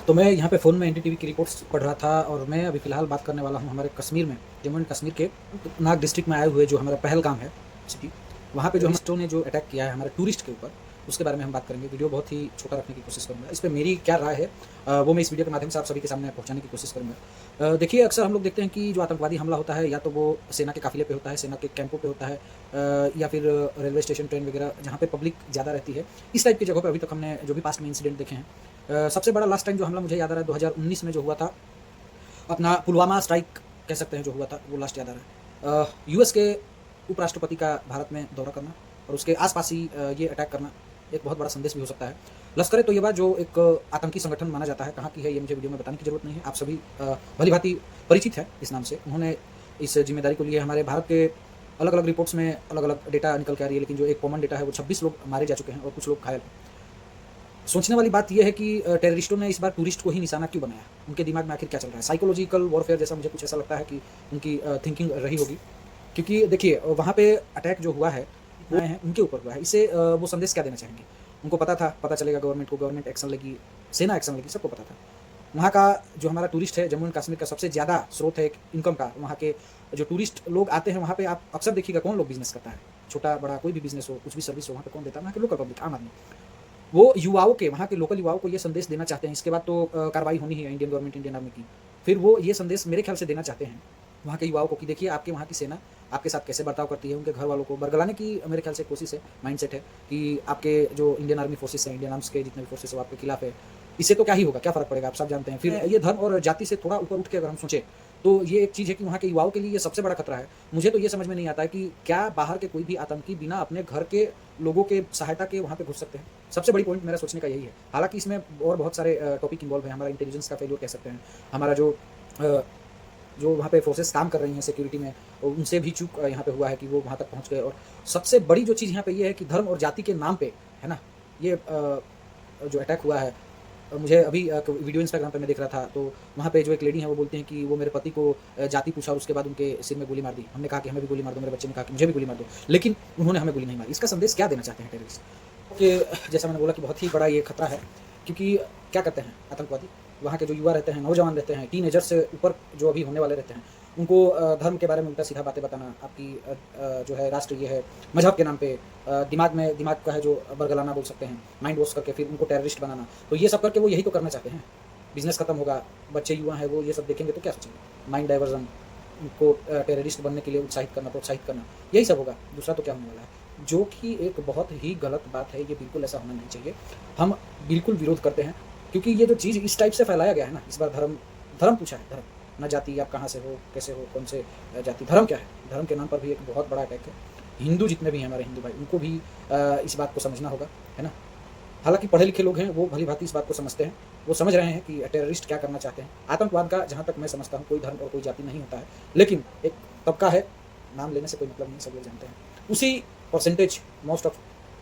तो मैं यहाँ पे फ़ोन में एनडीटीवी की रिपोर्ट्स पढ़ रहा था और मैं अभी फ़िलहाल बात करने वाला हूँ हमारे कश्मीर में, जम्मू एंड कश्मीर के नाग डिस्ट्रिक्ट में आए हुए जो हमारा पहलगाम है सिटी, वहाँ पे जो टूरिस्टों ने जो अटैक किया है हमारे टूरिस्ट के ऊपर, उसके बारे में हम बात करेंगे। वीडियो बहुत ही छोटा रखने की कोशिश करूँगा। इस पे मेरी क्या राय है वो मैं इस वीडियो के माध्यम से आप सभी के सामने पहुँचाने की कोशिश करूँगा। देखिए, अक्सर हम लोग देखते हैं कि जो आतंकवादी हमला होता है या तो वो सेना के काफ़िले पे होता है, सेना के कैंपों पे होता है, या फिर रेलवे स्टेशन, ट्रेन वगैरह जहाँ पे पब्लिक ज़्यादा रहती है। इस टाइप की जगहों पे अभी तक हमने जो भी पास्ट में इंसिडेंट देखे हैं, सबसे बड़ा लास्ट टाइम जो हमला मुझे याद आ रहा है 2019 में जो हुआ था, अपना पुलवामा स्ट्राइक कह सकते हैं जो हुआ था, वो लास्ट याद आ रहा है। यूएस के उपराष्ट्रपति का भारत में दौरा करना और उसके आसपास ही ये अटैक करना एक बहुत बड़ा संदेश भी हो सकता है। लश्कर ए तोयबा जो एक आतंकी संगठन माना जाता है, कहाँ की है ये मुझे वीडियो में बताने की जरूरत नहीं है, आप सभी भली भांति परिचित है इस नाम से। उन्होंने इस जिम्मेदारी को लिए। हमारे भारत के अलग अलग रिपोर्ट्स में अलग अलग डेटा निकल के आ रही है, लेकिन जो एक कॉमन डेटा है वो 26 लोग मारे जा चुके हैं और कुछ लोग घायल हैं। सोचने वाली बात यह है कि टेररिस्टों ने इस बार टूरिस्ट को ही निशाना क्यों बनाया? उनके दिमाग में आखिर क्या चल रहा है? साइकोलॉजिकल वॉरफेयर जैसा मुझे कुछ ऐसा लगता है कि उनकी थिंकिंग रही होगी। क्योंकि देखिए, वहाँ पे अटैक जो हुआ है वो हैं उनके ऊपर हुआ है। इससे वो संदेश क्या देना चाहेंगे? उनको पता था, पता चलेगा गवर्नमेंट को, गवर्नमेंट एक्शन लेगी, सेना एक्शन लेगी, सबको पता था। वहाँ का जो हमारा टूरिस्ट है, जम्मू एंड कश्मीर का सबसे ज़्यादा स्रोत है एक इनकम का। वहाँ के जो टूरिस्ट लोग आते हैं वहाँ पे, आप अक्सर देखिएगा कौन लोग बिजनेस करता है, छोटा बड़ा कोई भी बिजनेस हो, कुछ भी सर्विस हो, वहाँ पे कौन देता है? वहाँ के लोकल पब्लिक, आम आदमी। वो युवाओं के, वहाँ के लोकल युवाओं को ये संदेश देना चाहते हैं। इसके बाद तो कार्रवाई होनी ही है इंडियन गवर्नमेंट, इंडियन आर्मी की। फिर वो ये संदेश मेरे ख्याल से देना चाहते हैं वहाँ के युवाओं को कि देखिए आपके वहाँ की सेना आपके साथ कैसे बर्ताव करती है। उनके घर वालों को बरगलाने की मेरे ख्याल से कोशिश है, माइंडसेट है कि आपके जो इंडियन आर्मी फोर्सेस हैं, इंडियन आर्म्स के जितने भी फोर्सेस है वो आपके खिलाफ है। इससे तो क्या ही होगा, क्या फ़र्क पड़ेगा, आप सब जानते हैं। फिर ये धर्म और जाति से थोड़ा ऊपर उठ के अगर हम सोचें तो ये एक चीज़ है कि वहाँ के युवाओं के लिए ये सबसे बड़ा खतरा है। मुझे तो ये समझ में नहीं आता है कि क्या बाहर के कोई भी आतंकी बिना अपने घर के लोगों के सहायता के वहाँ पे घुस सकते हैं? सबसे बड़ी पॉइंट मेरा सोचने का यही है। हालाँकि इसमें और बहुत सारे टॉपिक इन्वॉल्व हैं। हमारा इंटेलिजेंस का फेल्योर कह सकते हैं। हमारा जो वहाँ पे फोर्सेस काम कर रही हैं सिक्योरिटी में, उनसे भी चूक यहाँ पे हुआ है कि वो वहाँ तक पहुँच गए। और सबसे बड़ी जो चीज़ यहाँ पे ये है कि धर्म और जाति के नाम पे, है ना, ये जो अटैक हुआ है। मुझे अभी वीडियो इंस्टाग्राम पे मैं देख रहा था, तो वहाँ पे जो एक लेडी है वो बोलती हैं कि वो मेरे पति को जाति पूछा और उसके बाद उनके सिर में गोली मार दी। हमने कहा कि हमें भी गोली मार दो, मेरे बच्चे ने कहा कि मुझे भी गोली मार दो, लेकिन उन्होंने हमें गोली नहीं मारी। इसका संदेश क्या देना चाहते हैं टेररिस्ट? कि जैसा मैंने बोला कि बहुत ही बड़ा ये खतरा है। क्योंकि क्या करते हैं आतंकवादी, वहाँ के जो युवा रहते हैं, नौजवान रहते हैं, टीनेजर से ऊपर जो अभी होने वाले रहते हैं, उनको धर्म के बारे में उल्टा सीधा बातें बताना, आपकी जो है राष्ट्र ये है, मजहब के नाम पे दिमाग का है जो बरगलाना बोल सकते हैं, माइंड वॉश करके फिर उनको टेररिस्ट बनाना। तो ये सब करके वो यही तो करना चाहते हैं। बिजनेस खत्म होगा, बच्चे युवा हैं वो ये सब देखेंगे तो क्या सोचेंगे? माइंड डाइवर्जन, उनको टेररिस्ट बनने के लिए उत्साहित करना, प्रोत्साहित करना, यही सब होगा। दूसरा तो क्या होने वाला है? जो कि एक बहुत ही गलत बात है, ये बिल्कुल ऐसा होना नहीं चाहिए। हम बिल्कुल विरोध करते हैं, क्योंकि ये जो चीज़ इस टाइप से फैलाया गया है ना, इस बार धर्म धर्म पूछा है, धर्म ना जाति, आप कहाँ से हो, कैसे हो, कौन से जाति, धर्म क्या है? धर्म के नाम पर भी एक बहुत बड़ा अटैक है। हिंदू जितने भी हैं हमारे हिंदू भाई, उनको भी इस बात को समझना होगा, है ना। हालांकि पढ़े लिखे लोग हैं वो भली भांति इस बात को समझते हैं, वो समझ रहे हैं कि टेररिस्ट क्या करना चाहते हैं। आतंकवाद का जहाँ तक मैं समझता हूँ कोई धर्म और कोई जाति नहीं होता है, लेकिन एक तबका है, नाम लेने से कोई मतलब नहीं, सब लोग जानते हैं। उसी परसेंटेज, मोस्ट ऑफ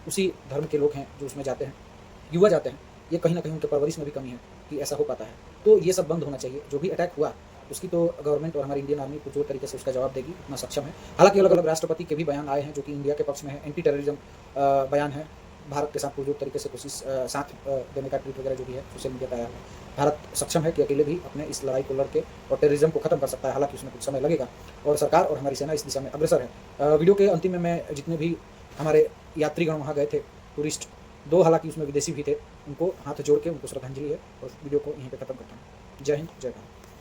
उसी धर्म के लोग हैं जो उसमें जाते हैं, युवा जाते हैं। ये कहीं ना कहीं उनके परवरिश में भी कमी है कि ऐसा हो पाता है। तो ये सब बंद होना चाहिए। जो भी अटैक हुआ उसकी तो गवर्नमेंट और हमारी इंडियन आर्मी को जो तरीके से उसका जवाब देगी उतना सक्षम है। हालांकि अलग अलग राष्ट्रपति के भी बयान आए हैं जो कि इंडिया के पक्ष में है, एंटी टेररिज्म बयान है। भारत के साथ पूरी तरीके से कोशिश साथ देने का ट्वीट वगैरह जो भी है सोशल मीडिया पर आया है। भारत सक्षम है कि अकेले भी अपने इस लड़ाई को लड़के और टेररिज्म को खत्म कर सकता है। हालांकि उसमें कुछ समय लगेगा और सरकार और हमारी सेना इस दिशा में अग्रसर है। वीडियो के अंतिम में मैं जितने भी हमारे यात्रीगण वहाँ गए थे, टूरिस्ट, 2 हालांकि उसमें विदेशी भी थे, उनको हाथ जोड़ के उनको श्रद्धांजलि है और वीडियो को यहीं पे खत्म करता हूँ। जय हिंद, जय भारत।